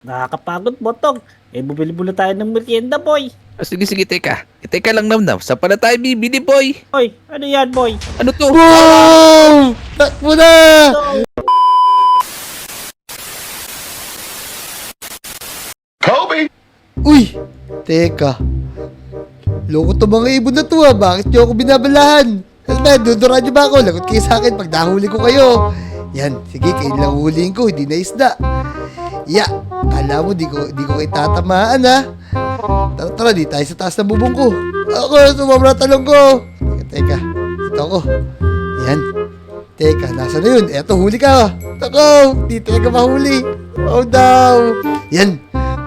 Nakakapagod, Botong. Bumili muna tayo ng merienda, boy. Sige, teka. Teka lang, Namnam. Saan pala tayo bibili, boy? Oy, ano yan, boy? Ano to? Wow! Takbo na! So, Uy! Teka. Loko to mga ibon na to Bakit nyo ako binabalahan? Ano ba, duduraan nyo ba ako? Lagot kayo sa akin pag nahuli ko kayo. Yan, sige, kayo lang huliin ko, hindi na isda. Kala mo, di ko kayo tatamaan Tara, di tayo sa taas ng bubong ko. Ako, sumabra talong ko. Teka, ito ako. Yan. Teka, nasa na yun? Eto, huli ka. Tako, di talaga mahuli. Oh, daw. Yan.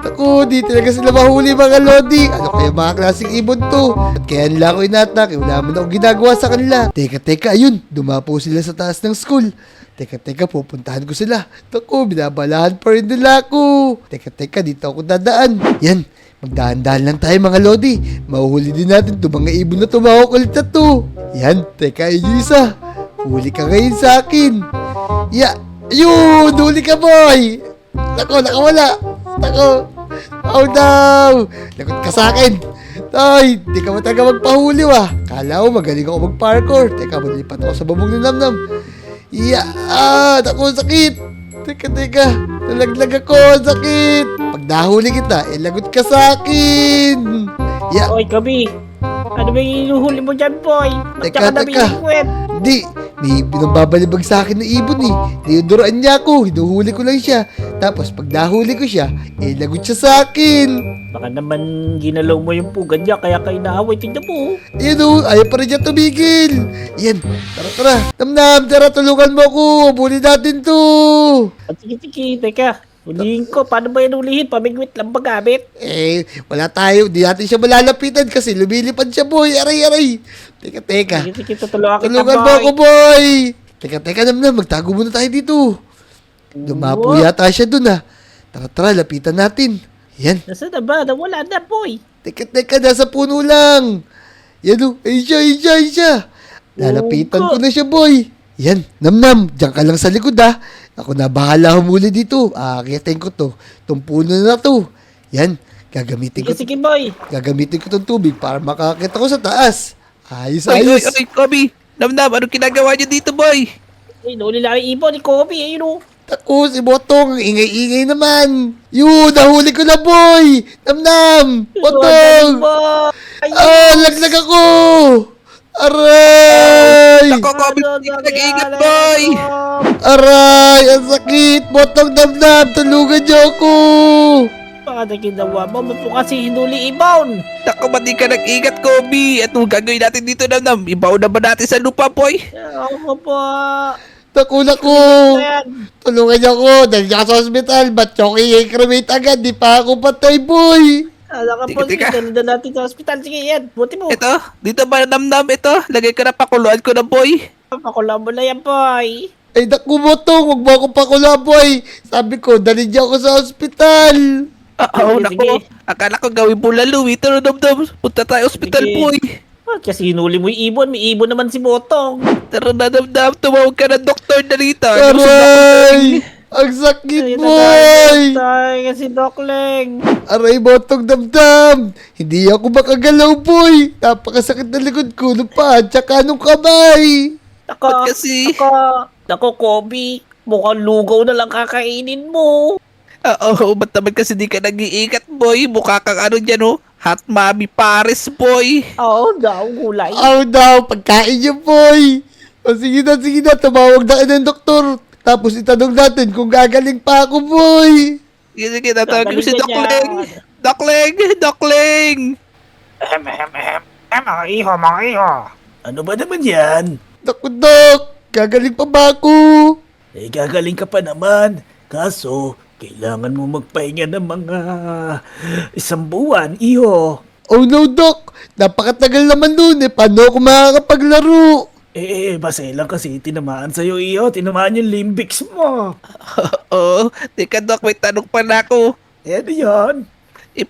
Tako, di talaga sila mahuli mga lodi. Ano kaya mga klaseng ibon to? At kaya nila ako inatak, wala man akong ginagawa sa kanila. Teka, ayun, dumapo sila sa taas ng school. Teka, pupuntahan ko sila. Tako, binabalahan pa rin nila ako. Teka, dito ako dadaan. Yan, magdahan-dahan lang tayo mga lodi. Mahuhuli din natin itong mga ibon na tumakukulit na to. Yan, teka, yung isa. Huli ka ngayon sa akin. Ayun, huli ka boy. Tako, nakawala. Tako, oh no. Lagot ka sa akin. Tay, di ka mataga magpahuli Kala ko magaling ako mag-parkour. Teka, malipat ako sa bubong ni Namnam. Tako, sakit. Teka. Nalaglag ako, sakit. Pag nahuli kita, lagot ka sa akin. Oy, Gabi. Ano ba yung inuhuli mo dyan, boy? Teka. Hindi, may pinambabalibag sa akin ng ibon Dinuduraan niya ako, hinuhuli ko lang siya. Tapos pag nahuli ko siya, lagot siya sa akin. Baka naman ginalaw mo yung pugad niya, kaya kayo naaway. Tingnan mo. Ayan ayaw pa rin niya tumigil. Yan, tara. Namnam, tara, tulungan mo ako. Abuli natin to. At sige, teka. Hulihin ko. Paano ba yan hulihin? Pamigwit lang ba gamit? Wala tayo. Di natin siya malalapitan kasi lumilipad siya, boy. Aray. Teka. Sige, tutulungan kita, Tulungan mo ako, boy. Teka, Namnam, magtago muna tayo dito. Dumapo yata siya dun Tara, lapitan natin. Yan. Nasaan na ba? Nawala na, boy. Teka, nasa puno lang. Yan ayun siya. Lalapitan ko na siya, boy. Yan, Namnam, diyan ka lang sa likod Ako na bahala humuli dito. Akitin ko itong puno na to. Yan, gagamitin ko. Sige, boy. Gagamitin ko itong tubig para makakita ko sa taas. Ayos. Oy, Kobe. Namnam, anong ginagawa niyo dito, boy? Ay, nahuli lang yung ibon ni Kobe. Ayun Tako, si Botong, ang ingay-ingay naman. Nahuli ko na, boy. Namnam, Botong. Laglag ako. Aray! Ako, Kobe, nag-iingat, boy! Aray! Ang sakit! Botong Namnam! Tulungan niyo ako! Baka na ginawa mo po kasi hinuli ibon. Naku, ba't di ka nag-ingat, Kobe? At anong gagawin natin dito, Namnam? Ibaw na ba natin sa lupa, boy? Ako po. Naku! Tulungan niyo ako! Dahil niya sa hospital! Ba't yung i-cremate agad? Di pa ako patay, boy! Ala ka po, Teka. dalhin natin sa hospital. Sige, yan. Buti mo. Ito, dito ba, Namnam? Ito, lagay ka na pakuluan ko na, boy. Pakula mo na yan, boy. Ay, naku, Botong! Huwag mo ako pakula, boy! Sabi ko, dali niya ako sa hospital! Oo, Sige, naku. sige. Akala ko gawin mo lalo, Tara, Namnam. Punta tayo hospital, Sige. boy. Kasi hinuli mo yung ibon. May ibon naman si Botong. Tara na, Namnam. Tumawag ka ng doktor na rito. Aray! Ang sakit, boy! Tayo kasi Doc Leng. Aray, Botong Damdam! Hindi ako makagalaw, boy! Napakasakit na likod ko, ng paa, tsaka nung kamay! Ba't kasi? Nako, Kobe. Mukhang lugaw na lang kakainin mo. Oo, ba't naman kasi di ka nag-iingat, boy? Mukha kang ano dyan, Hot Mommy Paris, boy. Oo, daw, gulay. Aw daw, pagkain niyo, boy! O sige na, tumawag na kayo ng doktor. Tapos itanong natin kung gagaling pa ako, boy! Sige, natawagin ko si Doc Gagaling Leng. Doc Leng! Mga iho. Ano ba naman yan? Naku, Dok! Gagaling pa ba ako? Gagaling ka pa naman. Kaso, kailangan mo magpahinga ng mga 1 buwan, iho. Oh no, Dok! Napakatagal naman nun Paano ako makakapaglaro? Base lang kasi tinamaan sa'yo, iho. Tinamaan yung limbics mo. Oo, teka, Doc, may tanong pa na ako. Ano yan?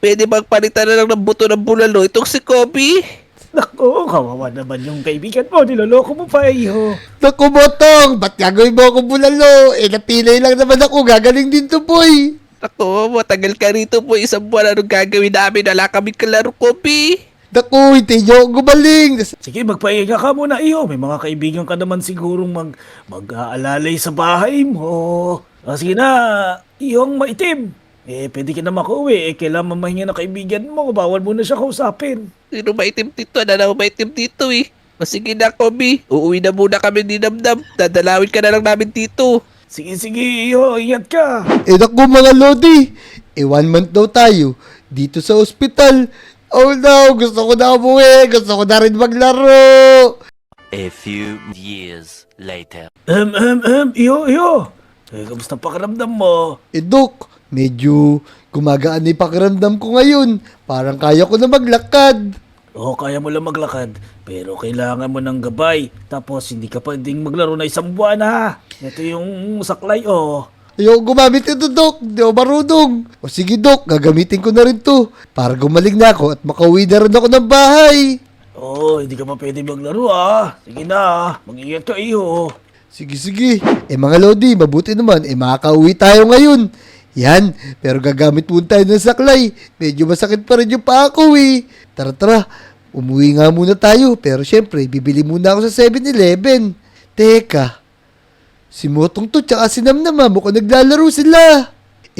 Pwede bang palitan na lang ng buto ng bulalo itong si Kobe? Naku, kawawa naman yung kaibigan mo. Niloloko mo pa, iho. Naku, Botong! Ba't gagawin mo ako bulalo? Napilay lang naman ako. Gagaling din to, boy! Ako, matagal ka rito po. Isang buwan anong gagawin namin. Wala kami kalaro, Kobe. Naku, hindi niyo ako gumaling. Sige, magpahinga ka muna, iyo. May mga kaibigan ka naman sigurong mag-aalalay sa bahay mo. Sige na, iyong maitim. Pwede ka na makauwi. Kailangan mamahinga ng kaibigan mo. Bawal mo na siya kausapin. Sino maitim dito? Ano na maitim dito eh? O sige na, Kobe. Uuwi na muna kami ni Namnam. Dadalawin ka na lang namin dito. Sige, iyo. Ingat ka. Naku mga Lodi. 1 month daw tayo dito sa ospital. Oh no, gusto ko na umuwi. Gusto ko na rin maglaro. A few years later. Iyo. Kamusta pakiramdam mo? Dok, medyo gumagaan na yung pakiramdam ko ngayon. Parang kaya ko na maglakad. Oo, kaya mo lang maglakad. Pero kailangan mo ng gabay. Tapos hindi ka pwedeng maglaro na 1 buwan ha. Ito yung saklay Ayoko gumamit ito, Dok. Di ako marunong. O sige, Dok, gagamitin ko na rin to. Para gumaling na ako at makauwi na rin ako ng bahay. Hindi ka pa pwede maglaro ha. Sige na, mag-ingat ka iyo. Sige. Mga Lodi, mabuti naman. Makakauwi tayo ngayon. Yan, pero gagamit muna tayo ng saklay. Medyo masakit pa rin yung paa ko eh. Tara. Umuwi nga muna tayo. Pero syempre, bibili muna ako sa 7-Eleven. Teka, si Motong to tsaka si Namnam mukhang naglalaro sila.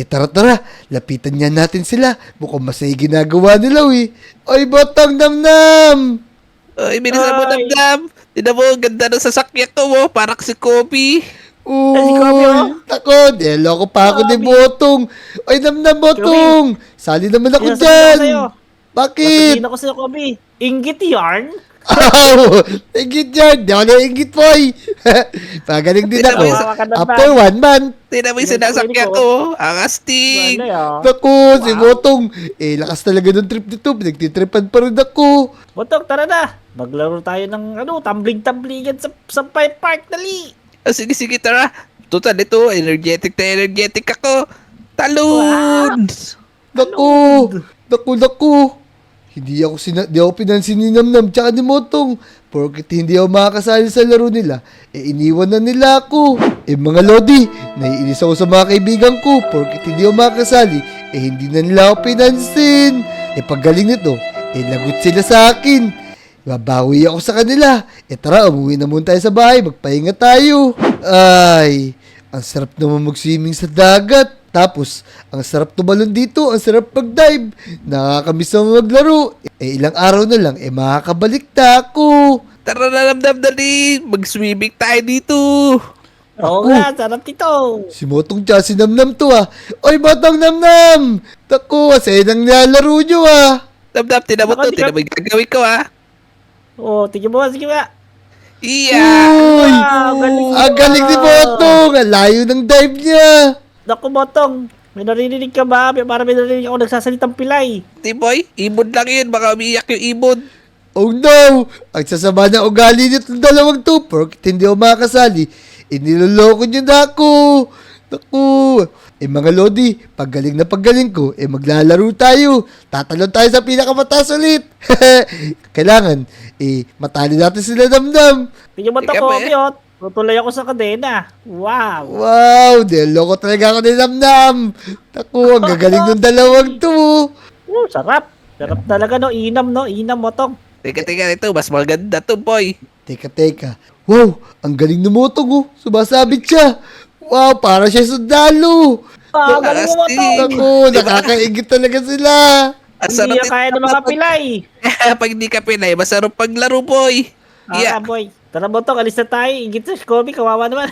Tara, lapitan niya natin sila. Mukhang masaya ginagawa nila eh. Oy, Motong, Namnam! Ay, bilisan mo, Namnam. Tignan mo, ang ganda ng sasakyan ko mo. Parang si Kobe. Uy, tako, niloko pa ako ni Motong. Oy, Namnam, Motong! Sali naman ako dyan! Bakit? Sasabihin ako sa'yo, Kobe. Inggit yarn? Oh, ingit yan. Di ako na-ingit, boy. Pagaling din ako. After 1 month. Tignan mo yung sinasakyan ko. Ang astig. Naku, si Motong. Lakas talaga ng trip nito. Nagtitripan pa rin ako. Botong, tara na. Maglaro tayo ng tumbling-tumblingan sa pipe park. Dali. Sige, tara. Total, ito. Energetic ako. Talon! Naku. Hindi ako pinansin ni Namnam tsaka ni Motong. Porket hindi ako makakasali sa laro nila, iniwan na nila ako. Mga Lodi, naiinis ako sa mga kaibigan ko. Porket hindi ako makakasali, hindi na nila ako pinansin. Paggaling nito, lagot sila sa akin. Babawi ako sa kanila. Tara, umuwi na muna tayo sa bahay. Magpahinga tayo. Ay, ang sarap naman mag-swimming sa dagat. Tapos, ang sarap tumalon dito, ang sarap mag-dive. Nakakamiss naman maglaro. Ilang araw na lang, makakabalik na ako. Tara na, Namnam, dali. Mag-swimming tayo dito. Oo nga, sarap nito. Si Motong tsaka si Namnam to Oy, Motong, Namnam! Tako, saya nang nilalaro nyo Namnam, tignan mo to. Tignan mo yung gagawin ko Tingnan mo, sige nga. Iya! Uy! galing Ang galing ni Motong! Ang layo ng dive niya! Naku, Botong. May naririnig ka ba? Parang may naririnig ako nagsasalitang pilay. Boy, ibon lang yun. Baka umiiyak yung ibon. Oh no! Ang sasama na ugali nitong dalawang to. Porkit hindi ako makakasali, niloloko niyo na ako. Naku! Mga Lodi, paggaling na paggaling ko, maglalaro tayo. Tatalon tayo sa pinakamataas ulit. Kailangan, matali natin sila Namnam. Tingnan mo ito, Teka, Kobe, tutulay ako sa kadena. Wow. Wow! Niloloko talaga ako ni Namnam. Naku, ang gagaling ng dalawang to. Sarap. Sarap talaga, no? Inam, no? Inam, Motong. Teka, ito. Mas maganda to, boy. Teka. Wow! Ang galing ng Motong Sumasabit siya. Wow! Para siya sundalo. Galing mo, Motong. Naku, nakakaingit talaga sila. Hindi na kaya ng mga pilay. Pag hindi ka pinay, masarap paglaro, boy. Yeah. Boy. Tara, Botong, alis na tayo. Ingit sa Kobe, kawawa naman.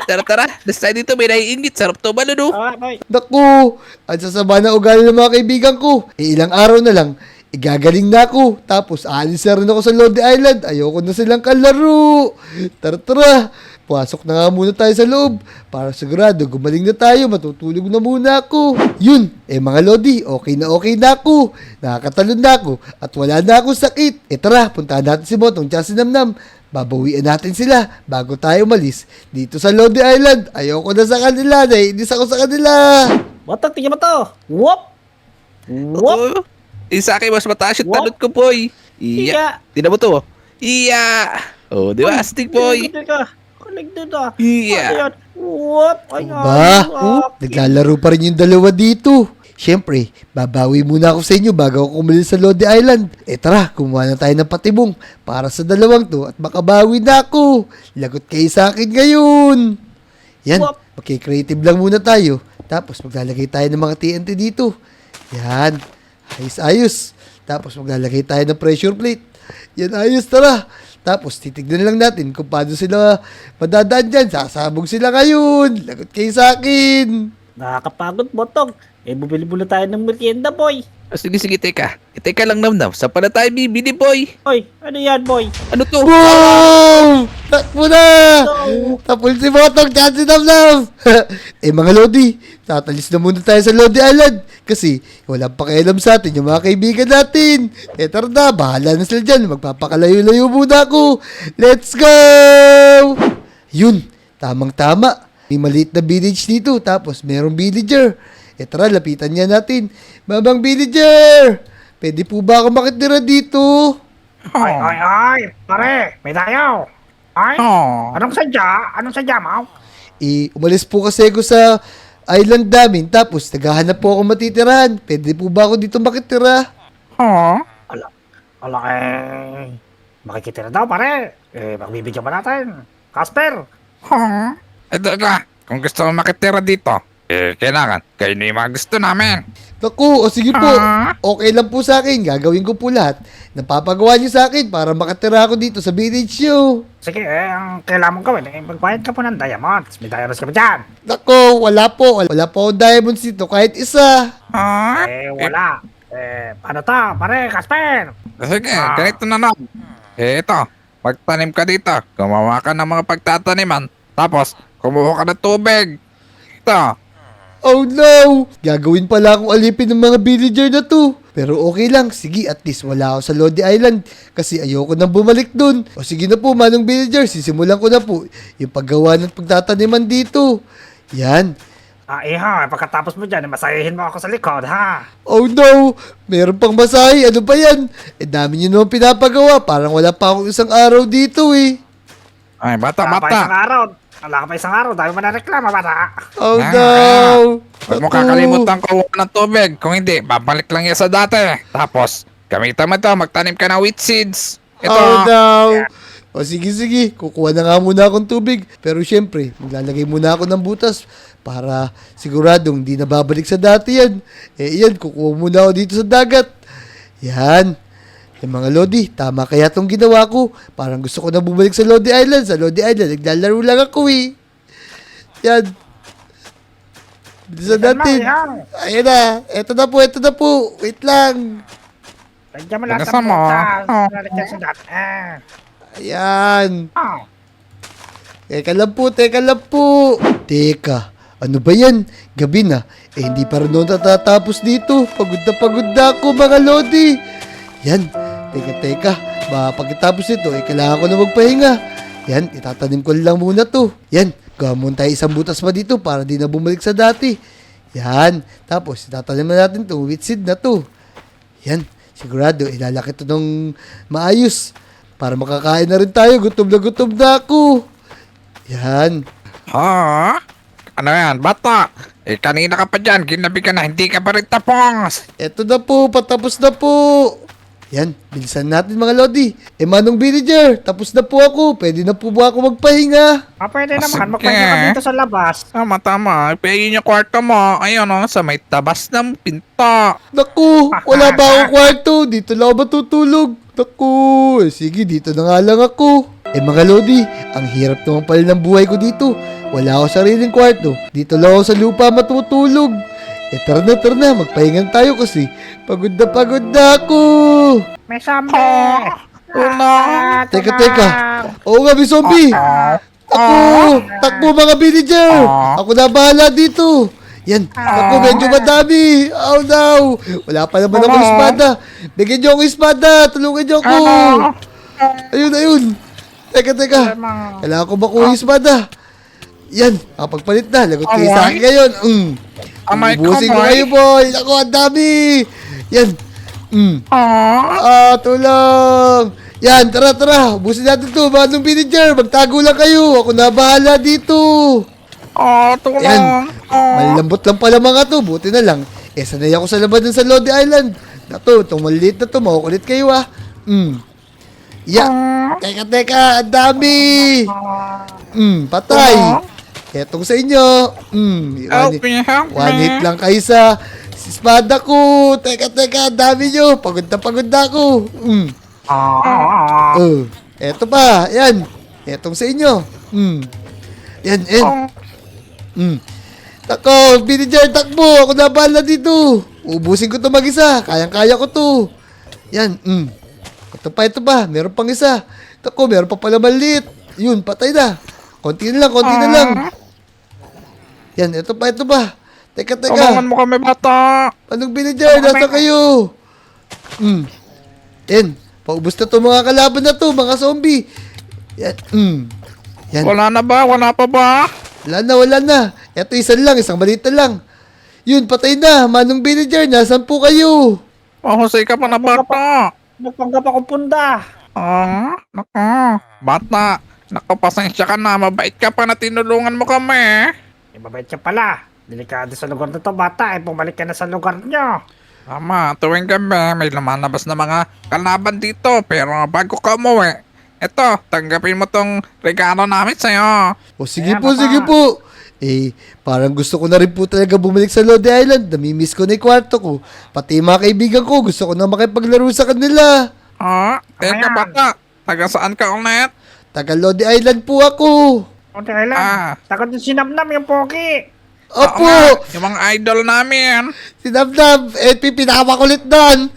Tara. Next time dito, may naiingit. Sarap to, no? Boy. Naku, ang sasama na ugali ng mga kaibigan ko. Ilang araw na lang, gagaling na ako. Tapos, aalis na rin ako sa Lodi Island. Ayoko na silang kalaro. Tara. Pasok na nga muna tayo sa loob. Para sigurado, gumaling na tayo. Matutulog na muna ako. Yun, mga Lodi, okay na ako. Nakakatalon na ako. At wala na akong sakit. Tara, puntahan natin si Motong tsaka si Namnam. Babawian natin sila bago tayo malis dito sa Lodi Island. Ayoko na sa kanila. Naiinis ako sa kanila. Botong, tingnan mo to. Whoop! Whoop! Sa akin, mas mataas yung talot ko, boy. Iya. Tignan mo to, Iya! Di ba? Astig, boy. Connected ka. Connected ka. Iya. Ano yun? What? Ay, Ba? ay, Naglalaro pa rin yung dalawa dito. Siyempre, babawi muna ako sa inyo bago ako umalis sa Lodi Island. Tara, kumuha na tayo ng patibong para sa dalawang to at makabawi na ako. Lagot kayo sa akin ngayon. Yan, Wap. makikreative lang muna tayo. Tapos maglalagay tayo ng mga TNT dito. Yan, ayos-ayos. Tapos maglalagay tayo ng pressure plate. Yan, ayos, tara. Tapos titignan lang natin kung paano sila madadaan dyan. Sasabog sila ngayon. Lagot kayo sa akin. nakakapagod, Botong. Eh, bumili muna tayo ng merienda, boy. Sige, teka. Teka lang, Namnam. Saan pala tayo bibili, boy? Oy, ano yan, boy? Ano to? Wow! Takbo na! No. Tapos si Botong, dyan si Namnam! Mga Lodi, tatalis na muna tayo sa Lodi Island. Kasi walang pakialam sa atin yung mga kaibigan natin. Tara na, bahala na sila dyan. Magpapakalayo-layo muna ako. Let's go! Yun, tamang-tama. May maliit na village dito, tapos merong villager. Tara, lapitan niya natin. Mamang villager! Pwede po ba ako makitira dito? Ay, pare, may tayo. Ay, anong sadya mo? Umalis po kasi ako sa island namin, tapos naghahanap po ako matitirahan. Pwede po ba ako dito makitira? Ala, makikitira daw, pare. Magbibigyan pa natin. Casper. Teka, kung gusto mo makitira dito, kailangan kayo na yung mga gusto namin. Naku, o sige po. Okay lang po sa akin. Gagawin ko po lahat. Napapagawa niyo sa akin para makatira ako dito sa village niyo. Sige, ang kailangan mong gawin, magbayad ka po ng diamonds. May diamonds ka ba dyan? Naku, wala po. Wala po akong diamonds dito kahit isa. Wala. Paano to, pare, Casper? Sige, ganito na lang. Ito, magtanim ka dito. Gumawa ka ng mga pagtataniman. Tapos, kumuha ka ng tubig. Ito. Oh no! Gagawin pala akong alipin ng mga villager na to. Pero okay lang. Sige, at least wala ako sa Lodi Island. Kasi ayoko nang bumalik dun. O sige na po, manong villager. Sisimulan ko na po yung paggawa ng pagtataniman dito. Yan. Iha, pagkatapos mo dyan, masahihin mo ako sa likod, ha? Oh no! Meron pang masahe. Ano ba yan? Dami nyo naman pinapagawa. Parang wala pa akong isang araw dito eh. Ay, bata. Wala ka pa isang araw, dahil mo na reklama, bata. Oh Ah, no! Huwag mo Naku. kakalimutan kumuha ng tubig. Kung hindi, babalik lang yan sa dati. Tapos, gamitan mo ito, magtanim ka ng wheat seeds. Ito. Oh no! O sige. Kukuha na nga muna akong tubig. Pero syempre, maglalagay muna ako ng butas para siguradong di na babalik sa dati yan. Yan, kukuha muna ako dito sa dagat. Yan. Mga Lodi, tama kaya tong ginawa ko. Parang gusto ko na bumalik sa Lodi Island. Sa Lodi Island, naglalaro lang ako eh. Yan. Bilisan natin. Ayan na. Eto na po. Wait lang. Lagyan mo lahat Bilisan ng mo. butas. Oh. Lalagyan sa dati. Ayan. Oh. Teka lang po. Teka, ano ba yan? Gabi na. Hindi pa rin ako natatapos dito. Pagod na ako mga Lodi. Yan. Teka. Pagkatapos nito, kailangan ko na magpahinga. Yan, itatanim ko lang muna to. Yan, gamon tayo isang butas pa dito para di na bumalik sa dati. Yan, tapos itatanim na natin to, wheat seed na to. Yan, sigurado, ilalaki to ng maayos. Para makakain na rin tayo, gutom na ako. Yan. Ano yan, bata? Kanina ka pa dyan, ginabi ka na, hindi ka pa rin tapos. Eto na po, patapos na po. Yan, bilisan natin mga Lodi. Manong villager, tapos na po ako. Pwede na po ba ako magpahinga? Pwede naman, Sige. magpahinga ka dito sa labas. Tama. Ipigin yung kwarto mo. Ayun sa may tabas ng pinto. Naku, wala ba akong kwarto? Dito lang ako matutulog. Naku, sige, dito na nga lang ako. Mga Lodi, ang hirap naman pala ng buhay ko dito. Wala ako sariling kwarto. Dito lang ako sa lupa matutulog. Tara na, magpahingan tayo kasi pagod na ako. May zombie. Teka. Oo nga, may zombie. Takbo mga villager. Ako na bahala dito. Yan, ako medyo madami. Oh no. Wala pa naman ako espada. Bigyan niyo ako espada. Tulungan niyo ako. Ayun. Teka. Kailangan ko makuha yung espada. Yan, pagpalit na. Lagot kayo sa akin ngayon. Amay ko, Ubusin ko boy. kayo, boy. Ako, ang dami. Yan. Tulong. Yan, tara. Ubusin natin to. Manong villager, magtago lang kayo. Ako na bahala dito. Oh, tulong. Ayan. Oh. Malambot lang pala mga to. Buti na lang. Sanay ako sa laban ng sa Lodi Island. Na to, itong maliit na to. Makukulit kayo Teka. Ang dami. Patay. Etong sa inyo. Help me, help me. One hit lang kayo sa espada ko. Teka. Ang dami nyo. Pagod na ako. Eto pa. Yan. Etong sa inyo. Yan. Tako, Villager, takbo. Ako na bahala dito. Ubusin ko to mag-isa. Kayang-kaya ko to. Yan. Ito pa. Meron pang isa. Tako, meron pa pala maliit. Yun, patay na. Konti na lang. Yan, ito pa. Teka. Tulungan mo kami, bata. Anong Villager? Nasa kayo? Yan. Paubos na to mga kalaban na to, mga zombie. Yan. Yan. Wala na ba? Wala pa ba? Wala na. Ito isang maliit na lang. Yun, patay na. Manong Villager, nasan po kayo? Mahusay ka pa na, bata. Nagpanggap akong punda. Naku. Bata. Naku, pasensya ka na. Mabait ka pa na tinulungan mo kami. Mabait ka pala. Delikado sa lugar na to, bata. Bumalik ka na sa lugar nyo. Tama, tuwing gabi may lumalabas na mga kalaban dito. Pero bago ka umuwi, eto, tanggapin mo tong regalo namin sa'yo. O sige Ayan, po, bata. sige po. Parang gusto ko na rin po talaga bumalik sa Lodi Island. Namimiss ko na yung kwarto ko. Pati yung mga kaibigan ko, gusto ko na makipaglaro sa kanila. Teka, Ayan. bata. Taga saan ka ulit? Taga Lodi Island po ako. Kunti lang. Takot yung sinamnam yung pogi. Opo, Oo nga, yung mga idol namin. si Namnam, pinakamakulit doon.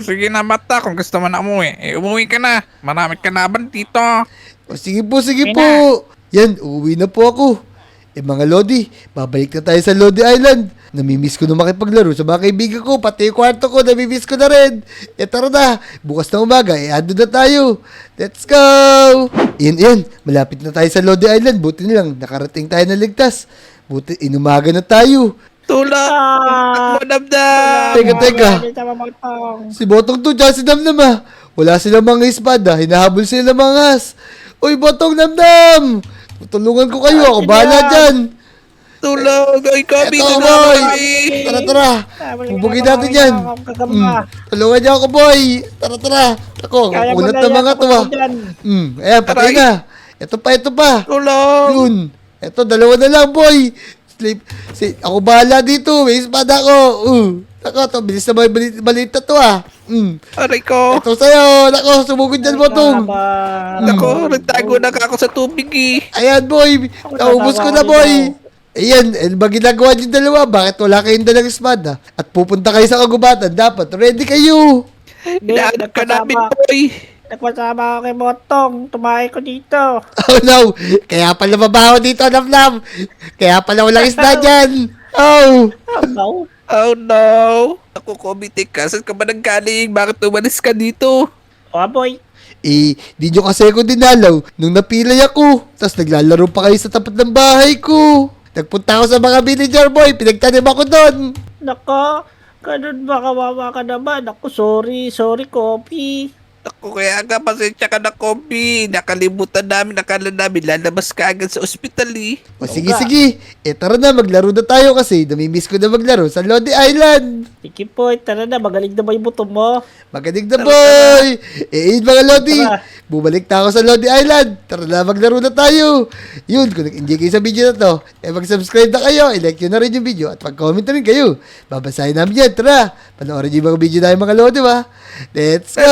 Sige na, bata. Kung gusto mo na umuwi, umuwi ka na. Marami kalaban dito. O sige po, sige Okay po. Yan, uuwi na po ako. Mga Lodi, babalik na tayo sa Lodi Island. Namimiss ko na makipaglaro sa mga kaibigan ko, pati yung kwarto ko, namimiss ko na rin. Tara na, bukas na umaga, ando na tayo. Let's go! Yan, malapit na tayo sa Lodi Island. Buti na lang, nakarating tayo na ligtas. Buti, inumaga na tayo. Tulong! Takbo, damdam! Teka. Si Botong to, dyan si Namnam Wala silang mga espada, hinahabol sila ng mga has. Uy, Botong Namnam! Tutulungan ko kayo, ako bahala dyan. Tulong! Ay, kami! Eto, Tulungan boy! kami! Tara! Bubugin natin yan. Tulungan niyo ako, boy! Tara! Ako, kunat na mga to Ayan, patay Aray. na. Ito pa. Tulong! Yun. Ito, dalawa na lang, boy. Sleep. Ako bahala dito. May espada ko. Ako, to, bilis na balita to Aray ko! Ito sa'yo. Nako, sumugod dyan, Botong. Ako, nagtago na ako sa tubig eh. Ayan, boy. Naubos ko na, boy. Ayan, ano ba ginagawa niyo dalawa? Bakit wala kayong dalang espada? At pupunta kayo sa kagubatan, dapat ready kayo. Hinahanap ka namin, boy. Nagpasama ako kay Botong. Tumahay ko dito. Oh no, kaya pala mabaho dito, Namnam. Kaya pala walang isda dyan. Oh. No. Oh no! Ako, Komite ka. Saan ka ba nanggaling? Bakit umalis ka dito? O, boy. Di nyo kasi ako dinalaw nung napilay ako. Tapos naglalaro pa kayo sa tapat ng bahay ko. Nagpunta ako sa mga villager boy, pinagtanim ako doon. Nako, ganun ba kawawa ka naman? Ako, sorry, Kopi. Ako, kaya nga, pasensya ka na, Kombi. Nakalimutan namin, nakala namin, lalabas ka agad sa ospital eh. O sige. Tara na, maglaro na tayo kasi namimiss ko na maglaro sa Lodi Island. Sige po, tara na, magaling na ba yung buto mo? Magaling na boy! Mga Lodi, Tara. bumalik na ako sa Lodi Island. Tara na, maglaro na tayo. Yun, kung nag-enjoy kayo sa video na to, mag-subscribe na kayo, i-like nyo na rin yung video at mag-comment na rin kayo. Babasahin namin yan. Tara, panoorin nyo yung mga video na yung mga Lodi ba? Let's go!